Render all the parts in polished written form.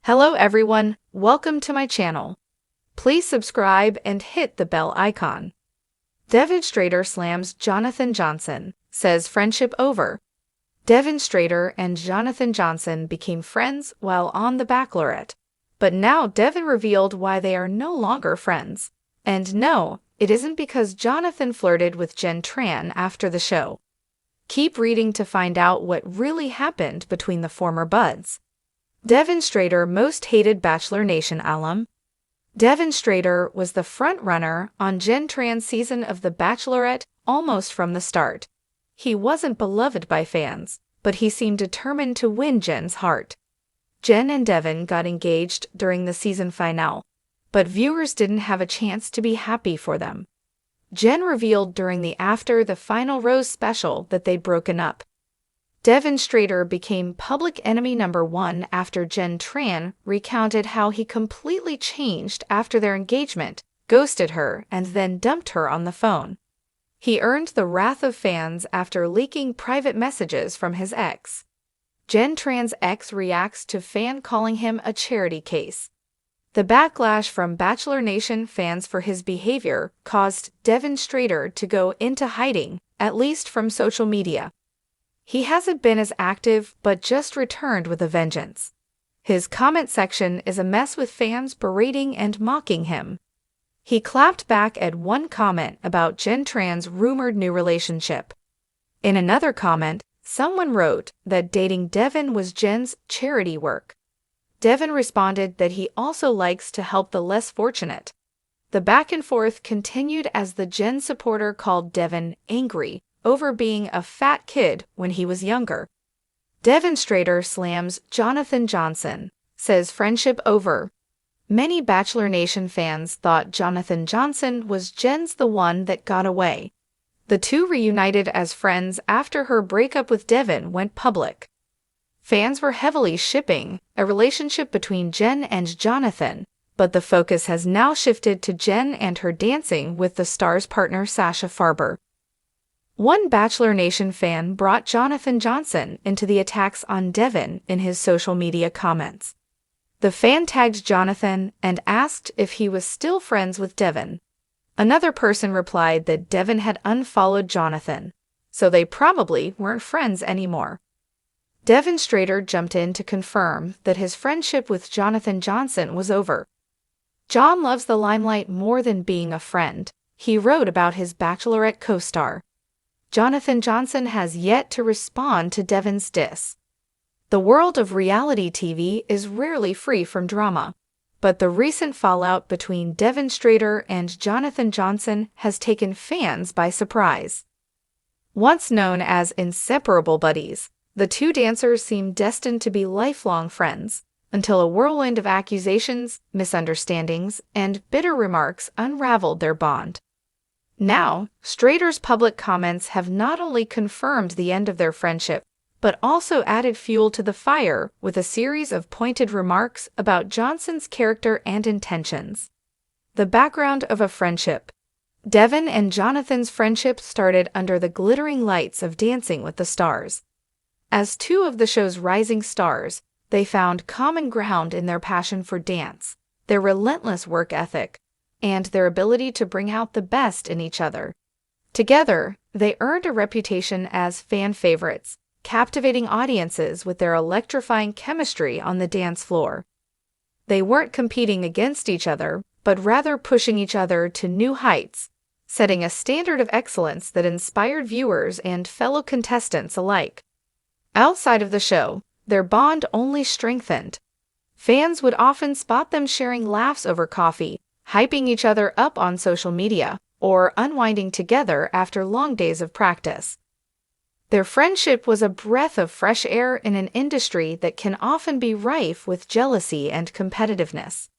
Hello everyone, welcome to my channel. Please subscribe and hit the bell icon. Devin Strader slams Jonathon Johnson, says friendship over. Devin Strader and Jonathon Johnson became friends while on The Bachelorette, but now Devin revealed why they are no longer friends. And no, it isn't because Jonathon flirted with Jen Tran after the show. Keep reading to find out what really happened between the former buds. Devin Strader most hated Bachelor Nation alum. Devin Strader was the front-runner on Jen Tran's season of The Bachelorette almost from the start. He wasn't beloved by fans, but he seemed determined to win Jen's heart. Jen and Devin got engaged during the season finale, but viewers didn't have a chance to be happy for them. Jen revealed during the After the Final Rose special that they'd broken up. Devin Strader became public enemy number one after Jen Tran recounted how he completely changed after their engagement, ghosted her, and then dumped her on the phone. He earned the wrath of fans after leaking private messages from his ex. Jen Tran's ex reacts to fan calling him a charity case. The backlash from Bachelor Nation fans for his behavior caused Devin Strader to go into hiding, at least from social media. He hasn't been as active but just returned with a vengeance. His comment section is a mess with fans berating and mocking him. He clapped back at one comment about Jen Tran's rumored new relationship. In another comment, someone wrote that dating Devin was Jen's charity work. Devin responded that he also likes to help the less fortunate. The back and forth continued as the Jen supporter called Devin angry over being a fat kid when he was younger. Devin Strader slams Jonathon Johnson, says friendship over. Many Bachelor Nation fans thought Jonathon Johnson was Jen's the one that got away. The two reunited as friends after her breakup with Devin went public. Fans were heavily shipping a relationship between Jen and Jonathon, but the focus has now shifted to Jen and her dancing with the star's partner Sasha Farber. One Bachelor Nation fan brought Jonathon Johnson into the attacks on Devin in his social media comments. The fan tagged Jonathon and asked if he was still friends with Devin. Another person replied that Devin had unfollowed Jonathon, so they probably weren't friends anymore. Devin Strader jumped in to confirm that his friendship with Jonathon Johnson was over. John loves the limelight more than being a friend, he wrote about his Bachelorette co-star. Jonathon Johnson has yet to respond to Devin's diss. The world of reality TV is rarely free from drama, but the recent fallout between Devin Strader and Jonathon Johnson has taken fans by surprise. Once known as inseparable buddies, the two dancers seem destined to be lifelong friends, until a whirlwind of accusations, misunderstandings, and bitter remarks unraveled their bond. Now, Strader's public comments have not only confirmed the end of their friendship, but also added fuel to the fire with a series of pointed remarks about Johnson's character and intentions. The background of a friendship. Devin and Jonathon's friendship started under the glittering lights of Dancing with the Stars. As two of the show's rising stars, they found common ground in their passion for dance, their relentless work ethic, and their ability to bring out the best in each other. Together, they earned a reputation as fan favorites, captivating audiences with their electrifying chemistry on the dance floor. They weren't competing against each other, but rather pushing each other to new heights, setting a standard of excellence that inspired viewers and fellow contestants alike. Outside of the show, their bond only strengthened. Fans would often spot them sharing laughs over coffee, hyping each other up on social media, or unwinding together after long days of practice. Their friendship was a breath of fresh air in an industry that can often be rife with jealousy and competitiveness.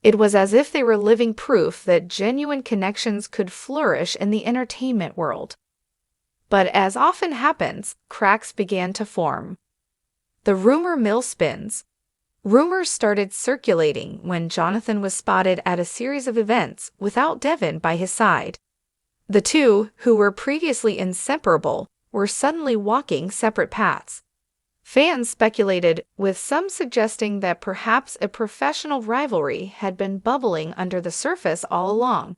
It was as if they were living proof that genuine connections could flourish in the entertainment world. But as often happens, cracks began to form. The rumor mill spins. Rumors started circulating when Jonathon was spotted at a series of events without Devin by his side. The two, who were previously inseparable, were suddenly walking separate paths. Fans speculated, with some suggesting that perhaps a professional rivalry had been bubbling under the surface all along.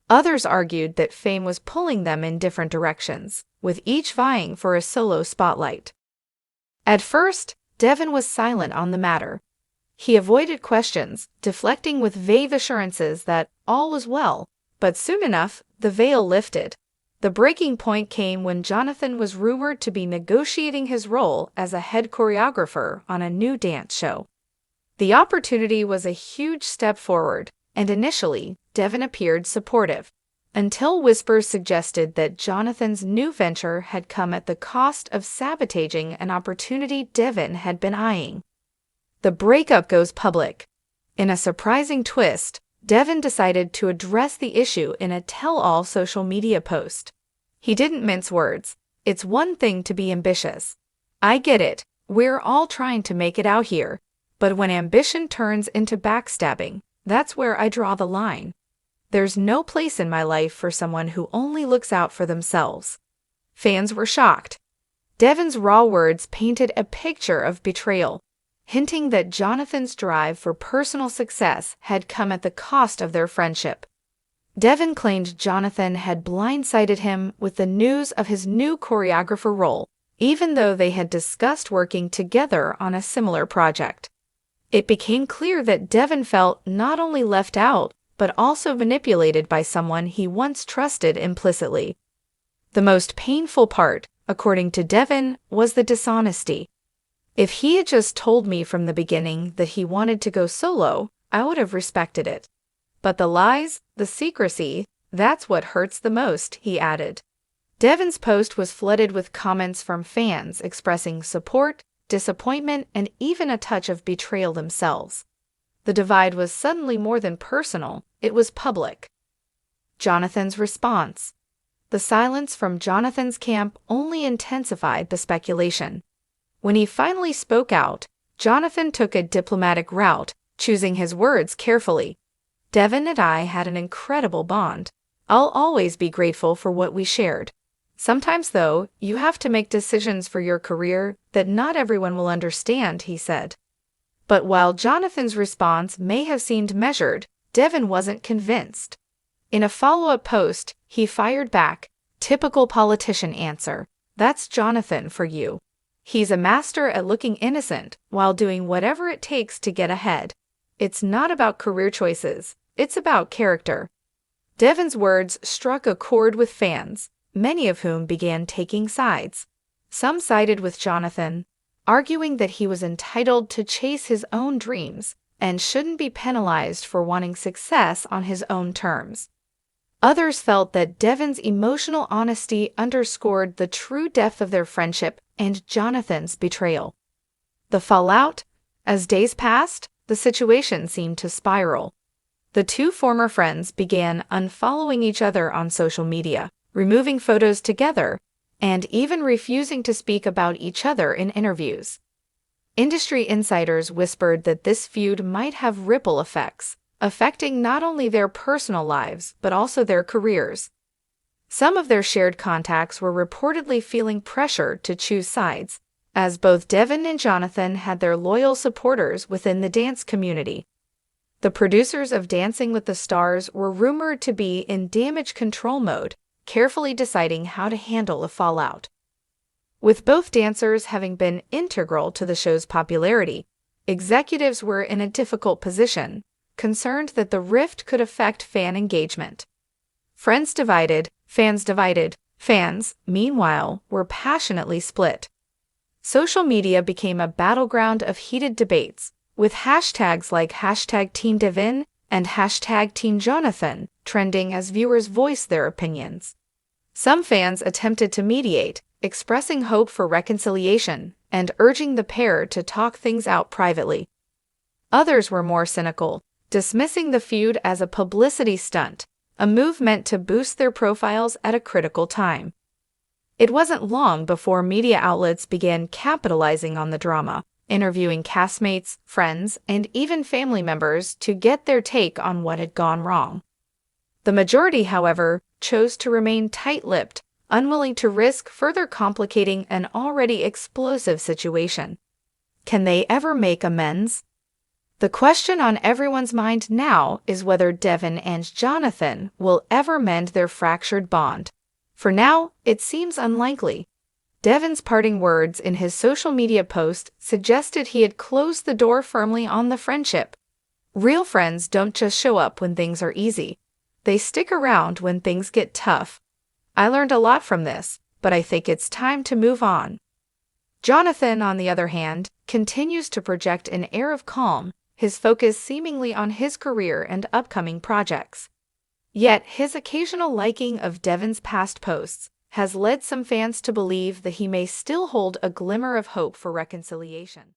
Others argued that fame was pulling them in different directions, with each vying for a solo spotlight. At first, Devin was silent on the matter. He avoided questions, deflecting with vague assurances that all was well, but soon enough, the veil lifted. The breaking point came when Jonathon was rumored to be negotiating his role as a head choreographer on a new dance show. The opportunity was a huge step forward, and initially, Devin appeared supportive, until whispers suggested that Jonathon's new venture had come at the cost of sabotaging an opportunity Devin had been eyeing. The breakup goes public. In a surprising twist, Devin decided to address the issue in a tell-all social media post. He didn't mince words. It's one thing to be ambitious. I get it, we're all trying to make it out here. But when ambition turns into backstabbing, that's where I draw the line. There's no place in my life for someone who only looks out for themselves. Fans were shocked. Devin's raw words painted a picture of betrayal, hinting that Jonathon's drive for personal success had come at the cost of their friendship. Devin claimed Jonathon had blindsided him with the news of his new choreographer role, even though they had discussed working together on a similar project. It became clear that Devin felt not only left out, but also manipulated by someone he once trusted implicitly. The most painful part, according to Devin, was the dishonesty. If he had just told me from the beginning that he wanted to go solo, I would have respected it. But the lies, the secrecy, that's what hurts the most, he added. Devin's post was flooded with comments from fans expressing support, disappointment, and even a touch of betrayal themselves. The divide was suddenly more than personal, it was public. Jonathon's response. The silence from Jonathon's camp only intensified the speculation. When he finally spoke out, Jonathon took a diplomatic route, choosing his words carefully. Devin and I had an incredible bond. I'll always be grateful for what we shared. Sometimes, though, you have to make decisions for your career that not everyone will understand, he said. But while Jonathon's response may have seemed measured, Devin wasn't convinced. In a follow-up post, he fired back, "Typical politician answer. That's Jonathon for you. He's a master at looking innocent while doing whatever it takes to get ahead. It's not about career choices, it's about character." Devin's words struck a chord with fans, many of whom began taking sides. Some sided with Jonathon, arguing that he was entitled to chase his own dreams and shouldn't be penalized for wanting success on his own terms. Others felt that Devin's emotional honesty underscored the true depth of their friendship and Jonathon's betrayal. The fallout? As days passed, the situation seemed to spiral. The two former friends began unfollowing each other on social media, removing photos together, and even refusing to speak about each other in interviews. Industry insiders whispered that this feud might have ripple effects, affecting not only their personal lives but also their careers. Some of their shared contacts were reportedly feeling pressure to choose sides, as both Devin and Jonathon had their loyal supporters within the dance community. The producers of Dancing with the Stars were rumored to be in damage control mode, carefully deciding how to handle a fallout. With both dancers having been integral to the show's popularity, executives were in a difficult position, concerned that the rift could affect fan engagement. Friends divided, fans divided. Fans, meanwhile, were passionately split. Social media became a battleground of heated debates, with hashtags like #TeamDevin and #TeamJonathon trending as viewers voiced their opinions. Some fans attempted to mediate, expressing hope for reconciliation and urging the pair to talk things out privately. Others were more cynical, dismissing the feud as a publicity stunt, a move meant to boost their profiles at a critical time. It wasn't long before media outlets began capitalizing on the drama, interviewing castmates, friends, and even family members to get their take on what had gone wrong. The majority, however, chose to remain tight-lipped, unwilling to risk further complicating an already explosive situation. Can they ever make amends? The question on everyone's mind now is whether Devin and Jonathon will ever mend their fractured bond. For now, it seems unlikely. Devin's parting words in his social media post suggested he had closed the door firmly on the friendship. Real friends don't just show up when things are easy. They stick around when things get tough. I learned a lot from this, but I think it's time to move on. Jonathon, on the other hand, continues to project an air of calm, his focus seemingly on his career and upcoming projects. Yet, his occasional liking of Devin's past posts has led some fans to believe that he may still hold a glimmer of hope for reconciliation.